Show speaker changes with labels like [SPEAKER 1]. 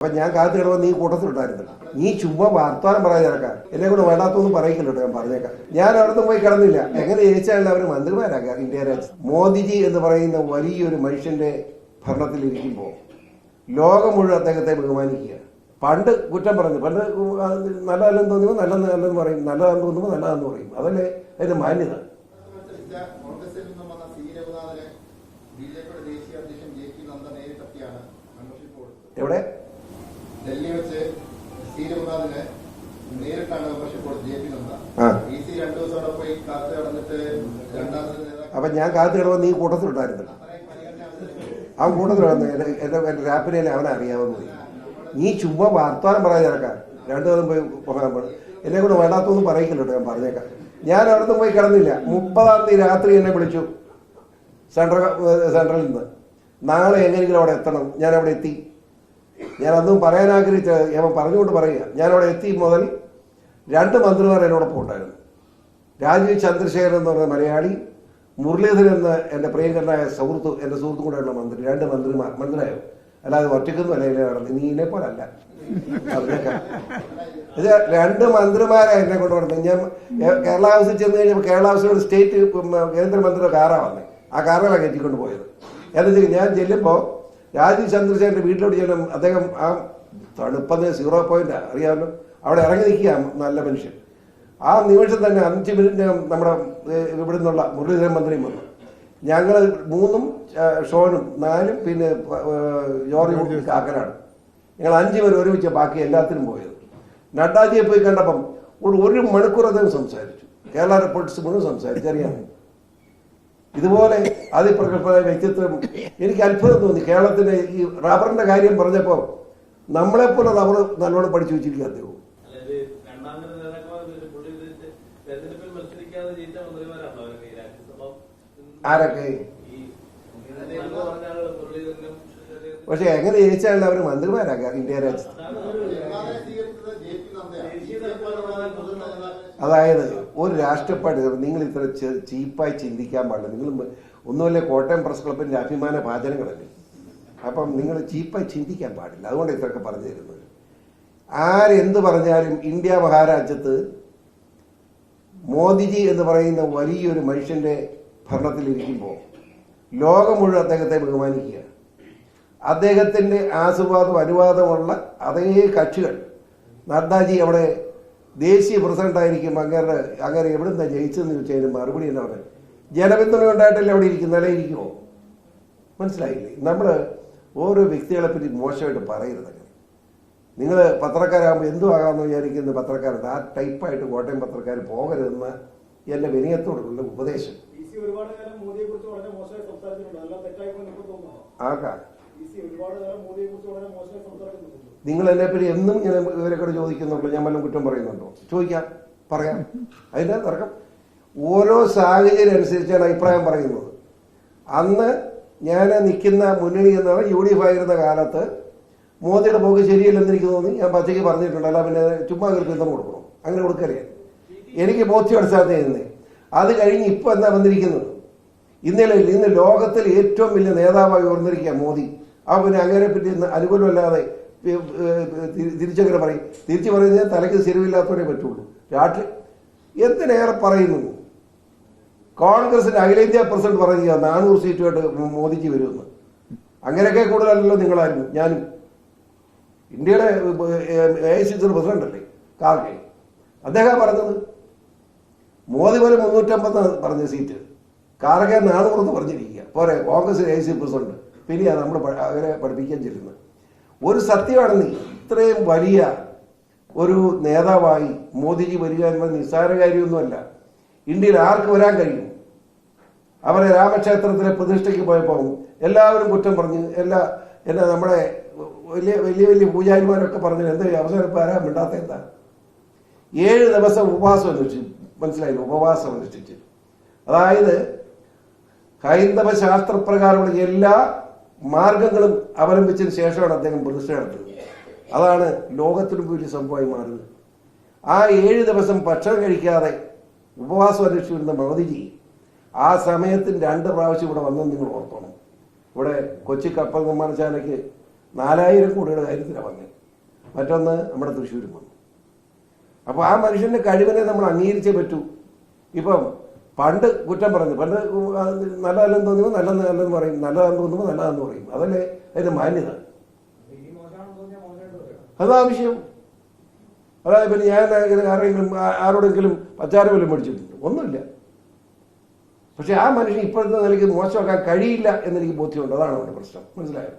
[SPEAKER 1] അപ്പൊ ഞാൻ കാത്തു കിടന്ന് നീ കൂട്ടത്തിലുണ്ടായിരുന്നില്ല. നീ ചുമ്മാ വർത്തമാനം പറയാൻ ഇറക്കാം. എന്നെ കൂടെ വേണ്ടാത്തൊന്നും പറയിക്കില്ലോ. ഞാൻ പറഞ്ഞേക്കാം. ഞാൻ അവിടുന്ന് പോയി കിടന്നില്ല. എങ്ങനെ ജയിച്ചാലും അവർ മന്ത്രിമാരാക്കാം ഇന്ത്യ രാജ്യത്ത്. മോദിജി എന്ന് പറയുന്ന വലിയൊരു മനുഷ്യന്റെ ഭരണത്തിലിരിക്കുമ്പോൾ ലോകം മുഴുവൻ അദ്ദേഹത്തെ ബഹുമാനിക്കുക. പണ്ട് കുറ്റം പറഞ്ഞു, പണ്ട് നല്ലതല്ലെന്ന് തോന്നുമ്പോൾ നല്ലതെന്ന് പറയും, നല്ലതാണെന്ന് തോന്നുമ്പോൾ നല്ലതെന്ന് പറയും. അതല്ലേ അതിന്റെ മാന്യത. എവിടെ
[SPEAKER 2] ഡൽഹി വെച്ച് സീരനാഥിനെ നേരിട്ടാണ് മെമ്പർഷിപ്പ് കൊടുത്തത്. ജെ പി നന്ദ DC 2 ദിവസം അവിടെ പോയി കാത്തു കിടന്നിട്ട്
[SPEAKER 1] അപ്പൊ ഞാൻ കാത്തു കിടന്ന് നീ കൂട്ടത്തിലുണ്ടായിരുന്നില്ല. അവൻ കൂട്ടത്തിലുണ്ടായിരുന്നു. എന്റെ റാപ്പിനെ അവനെ അറിയാമെന്ന് പോയി. നീ ചുമ്മാ വർത്തമാനം പറയാൻ ഇറക്കാം. 2 ദിവസം പോയി പോകാൻ പാടും. എന്നെ കൂടെ വേണ്ടാത്തൊന്നും പറയിക്കില്ലോ. ഞാൻ പറഞ്ഞേക്കാം. ഞാൻ അവിടുന്ന് പോയി കിടന്നില്ല. 30-ാം തീയതി രാത്രി എന്നെ വിളിച്ചു സെൻട്രലിൽ നിന്ന്. നാളെ എങ്ങനെയെങ്കിലും അവിടെ എത്തണം. ഞാൻ അവിടെ എത്തി. ഞാൻ അന്നും പറയാൻ ആഗ്രഹിച്ച ഞാൻ പറഞ്ഞുകൊണ്ട് പറയുക. ഞാനവിടെ എത്തി മുതൽ 2 മന്ത്രിമാർ എന്നോടൊപ്പം ഉണ്ടായിരുന്നു. രാജീവ് ചന്ദ്രശേഖരൻ എന്ന് പറയുന്ന മലയാളി, മുരളീധരൻ എന്ന എൻ്റെ പ്രിയങ്കരനായ സുഹൃത്ത്, എൻ്റെ സുഹൃത്തും കൂടെയുള്ള മന്ത്രി. 2 മന്ത്രിമാർ മനസ്സിലായോ? അല്ലാതെ ഒറ്റയ്ക്കൊന്നും അല്ല ഇതിനെ നടന്നു. നീ ഇതിനെ പോലല്ല. ഇത് 2 മന്ത്രിമാരെ എന്നെ കൊണ്ട് നടന്നത്. ഞാൻ കേരള ഹൗസിൽ ചെന്ന് കഴിഞ്ഞപ്പോൾ കേരള ഹൗസിനോട് സ്റ്റേറ്റ് കേന്ദ്രമന്ത്രിയുടെ കാറാണ് വന്നത്. ആ കാറിലാണ് കയറ്റിക്കൊണ്ട് പോയത്. എന്ന് വെച്ചാൽ ഞാൻ ചെല്ലുമ്പോൾ രാജീവ് ചന്ദ്രശേഖരന്റെ വീട്ടിലോട്ട് ചെല്ലും. അദ്ദേഹം ആ തണുപ്പത് 0 പോയിന്റ് അറിയാമല്ലോ. അവിടെ ഇറങ്ങി നിൽക്കുക നല്ല മനുഷ്യൻ. ആ നിമിഷം തന്നെ 5 മിനിറ്റിനകം നമ്മുടെ ഇവിടെ നിന്നുള്ള മുരളീധരൻ മന്ത്രിയും വന്നു. ഞങ്ങൾ 3-ഉം ഷോനും 4-ഉം പിന്നെ ജോർജ് കാക്കനാണ്. ഞങ്ങൾ 5 പേർ ഒരുമിച്ച് ബാക്കി എല്ലാത്തിനും പോയത്. നഡ്ഡാജിയെ പോയി കണ്ടപ്പം 1 മണിക്കൂർ അദ്ദേഹം സംസാരിച്ചു. കേരള പൊളിറ്റിക്സ് മുഴുവൻ സംസാരിച്ചറിയാമോ? ഇതുപോലെ അതിപ്രഗൽഭമായ വ്യക്തിത്വം. എനിക്ക് അത്ഭുതം തോന്നി. കേരളത്തിന്റെ ഈ റബ്ബറിന്റെ കാര്യം പറഞ്ഞപ്പോ നമ്മളെപ്പോലെ റബ്ബർ നല്ലോണം പഠിച്ചു വെച്ചിരിക്കുക അദ്ദേഹം. ആരൊക്കെ? പക്ഷെ എങ്ങനെ ജയിച്ചാലും അവർ മന്ത്രിമാരാക്കാം ഇന്ത്യ രാജ്യത്ത്. അതായത് ഒരു രാഷ്ട്രീയ പാർട്ടി നിങ്ങൾ ഇത്ര ചീപ്പായി ചിന്തിക്കാൻ പാടില്ല. നിങ്ങൾ ഒന്നുമല്ലേ കോട്ടയം പ്രസ് ക്ലബിന്റെ അഭിമാന ഭാചനങ്ങളല്ലേ. അപ്പം നിങ്ങൾ ചീപ്പായി ചിന്തിക്കാൻ പാടില്ല. അതുകൊണ്ട് ഇത്രയൊക്കെ പറഞ്ഞു തരുന്നത്. ആരെന്ത് പറഞ്ഞാലും ഇന്ത്യ മഹാരാജ്യത്ത് മോദിജി എന്ന് പറയുന്ന വലിയൊരു മനുഷ്യന്റെ ഭരണത്തിലിരിക്കുമ്പോൾ ലോകം മുഴുവൻ അദ്ദേഹത്തെ ബഹുമാനിക്കുക. അദ്ദേഹത്തിന്റെ ആശീർവാദവും അനുവാദമുള്ള അതേ കക്ഷികൾ. നഡ്ഡാജി അവിടെ ദേശീയ പ്രസിഡന്റായിരിക്കും. അങ്ങനെ എവിടുന്ന ജയിച്ചെന്ന് ചോദിച്ചതിന് മറുപടി എന്നാ പറയാൻ? ജനപിന്തുണ ഉണ്ടായിട്ടല്ലേ അവിടെ ഇരിക്കും. നിലയിരിക്കുമോ? മനസ്സിലായില്ലേ? നമ്മൾ ഓരോ വ്യക്തികളെ പറ്റി മോശമായിട്ട് പറയരുത്. അങ്ങനെ നിങ്ങൾ പത്രക്കാരാകുമ്പോൾ എന്തു ആകാമെന്ന് വിചാരിക്കുന്ന പത്രക്കാരുണ്ട്. ആ ടൈപ്പായിട്ട് കോട്ടയം പത്രക്കാർ പോകരുതെന്ന എൻ്റെ വിനയത്തോടുള്ള ഉപദേശം. ആകാം. നിങ്ങൾ എന്നെപ്പറ്റി എന്നും ഞാൻ ഇവരെ കൂടെ ചോദിക്കുന്നുള്ളൂ. ഞാൻ വല്ലതും കുറ്റം പറയുന്നുണ്ടോ? ചോദിക്കാം, പറയാം. അതിൻ്റെ തർക്കം. ഓരോ സാഹചര്യം അനുസരിച്ചാണ് അഭിപ്രായം പറയുന്നത്. അന്ന് ഞാൻ നിൽക്കുന്ന മുന്നണി എന്നാണ് UDF ആയിരുന്ന കാലത്ത് മോദിയുടെ പോക്ക് ശരിയല്ലെന്ന് എനിക്ക് തോന്നി. ഞാൻ പച്ചയ്ക്ക് പറഞ്ഞിട്ടുണ്ട്. അല്ല പിന്നെ ചുമ്മാ പിന്തുണ കൊടുക്കണം. അങ്ങനെ കൊടുക്കറിയാം. എനിക്ക് ബോധ്യം അടിസ്ഥാനത്തിൽ. അത് കഴിഞ്ഞ് ഇപ്പം എന്താ വന്നിരിക്കുന്നത്? ഇന്ന് ലോകത്തിൽ ഏറ്റവും വലിയ നേതാവായി ഉയർന്നിരിക്കുക മോദി. ആ പിന്നെ അങ്ങനെ പറ്റി അനുകൂലമല്ലാതെ തിരിച്ചങ്ങനെ പറയും. തിരിച്ചു പറയുന്നത് തലയ്ക്ക് സ്ഥിരമില്ലാത്തവരെ പറ്റുള്ളൂ. രാഷ്ട്രീയ എന്തിനേറെ പറയുന്നു. കോൺഗ്രസിന്റെ അഖിലേന്ത്യാ പ്രസിഡന്റ് പറയുക 400 സീറ്റുമായിട്ട് മോദിജി വരുമെന്ന്. അങ്ങനെയൊക്കെ കൂടുതലല്ലോ നിങ്ങളായിരുന്നു. ഞാനും ഇന്ത്യയുടെ AICC പ്രസിഡന്റ് അല്ലേ കാർഗെ. അദ്ദേഹം പറഞ്ഞത് മോദി പോലെ 350 പറഞ്ഞ സീറ്റ്, കാർഗെ 400 പറഞ്ഞിരിക്കുക. പോരെ കോൺഗ്രസ് AICC പ്രസിഡന്റ്. പിന്നെയാണ് നമ്മൾ അങ്ങനെ പഠിപ്പിക്കാൻ ചെല്ലുന്നത്. ഒരു സത്യമാണ്. നീ ഇത്രയും വലിയ ഒരു നേതാവായി മോദിജി വരിക എന്നത് നിസ്സാര കാര്യമൊന്നുമല്ല. ഇന്ത്യയിൽ ആർക്ക് വരാൻ കഴിയും? അവരെ രാമക്ഷേത്രത്തിലെ പ്രതിഷ്ഠയ്ക്ക് പോയപ്പോൾ എല്ലാവരും കുറ്റം പറഞ്ഞ് എന്നാ നമ്മുടെ വലിയ വലിയ വലിയ പൂജാരിമാരൊക്കെ പറഞ്ഞു എന്താ അവസരം വരാൻ മിണ്ടാത്ത എന്താ? 7 ദിവസം ഉപവാസം അനുഷ്ഠിച്ചു. മനസ്സിലായില്ല? ഉപവാസം അനുഷ്ഠിച്ച്, അതായത് ഹൈന്ദവ ശാസ്ത്രപ്രകാരമുള്ള എല്ലാ മാർഗങ്ങളും അവലംബിച്ചതിന് ശേഷമാണ് അദ്ദേഹം പ്രതിഷ്ഠ നടത്തുന്നത്. അതാണ് ലോകത്തിനും വലിയ സംഭവമായി മാറുന്നത്. ആ 7 ദിവസം ഭക്ഷണം കഴിക്കാതെ ഉപവാസം അനുഷ്ഠിച്ചിരുന്ന മോദിജി ആ സമയത്തിന് 2 പ്രാവശ്യം ഇവിടെ വന്നെന്ന് നിങ്ങൾ ഓർത്തോണം. ഇവിടെ കൊച്ചി കപ്പൽ നിർമ്മാണശാലയ്ക്ക് 4000 കോടിയുടെ കാര്യത്തിലാണ് വന്നത്. മറ്റൊന്ന് നമ്മുടെ തൃശ്ശൂരും വന്നു. അപ്പോൾ ആ മനുഷ്യന്റെ കഴിവിനെ നമ്മൾ അംഗീകരിച്ചേ പറ്റൂ. ഇപ്പം പണ്ട് കുറ്റം പറഞ്ഞു, പണ്ട് നല്ലതല്ലെന്ന് തോന്നുമ്പോൾ നല്ലതെന്ന് പറയും, നല്ലതാണെന്ന് തോന്നുമ്പോൾ നല്ലതാണെന്ന് പറയും. അതല്ലേ അതിന്റെ മാന്യത. അതാവശ്യം. അതായത് പിന്നെ ഞാൻ ആരോടെങ്കിലും പച്ചാരം വല്ലതും മേടിച്ചിട്ടുണ്ട്? ഒന്നുമില്ല. പക്ഷെ ആ മനുഷ്യൻ ഇപ്പോഴത്തെ നിലയ്ക്ക് മോശമാക്കാൻ കഴിയില്ല എന്നെനിക്ക് ബോധ്യമുണ്ട്. അതാണ് അവരുടെ പ്രശ്നം. മനസ്സിലായോ?